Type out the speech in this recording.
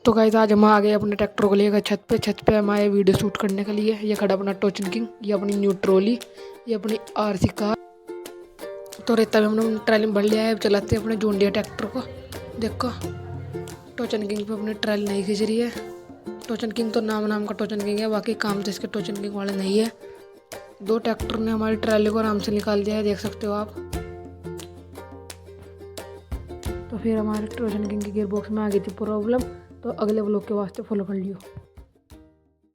तो गाइस आज हम आ गए अपने ट्रैक्टर को लेकर छत पे हम आए वीडियो शूट करने के लिए। ये खड़ा अपना टोचन किंग, ये अपनी न्यू ट्रॉली, ये अपनी आरसी कार। तो रेता भी हमने ट्रैली में भर लिया है। अब चलाते हैं अपने जोंडिया ट्रैक्टर को। देखो टोचन किंग पे अपनी ट्रैली नहीं खींच रही है। टोचन किंग तो नाम का टोचन किंग है, बाकी काम तो इसके टोचन किंग वाले नहीं है। दो ट्रैक्टर ने हमारी ट्रैली को आराम से निकाल दिया है, देख सकते हो आप। तो फिर हमारे टोचन किंग की गियर बॉक्स में आ गई थी प्रॉब्लम। तो अगले ब्लॉग के वास्ते फॉलो कर लियो।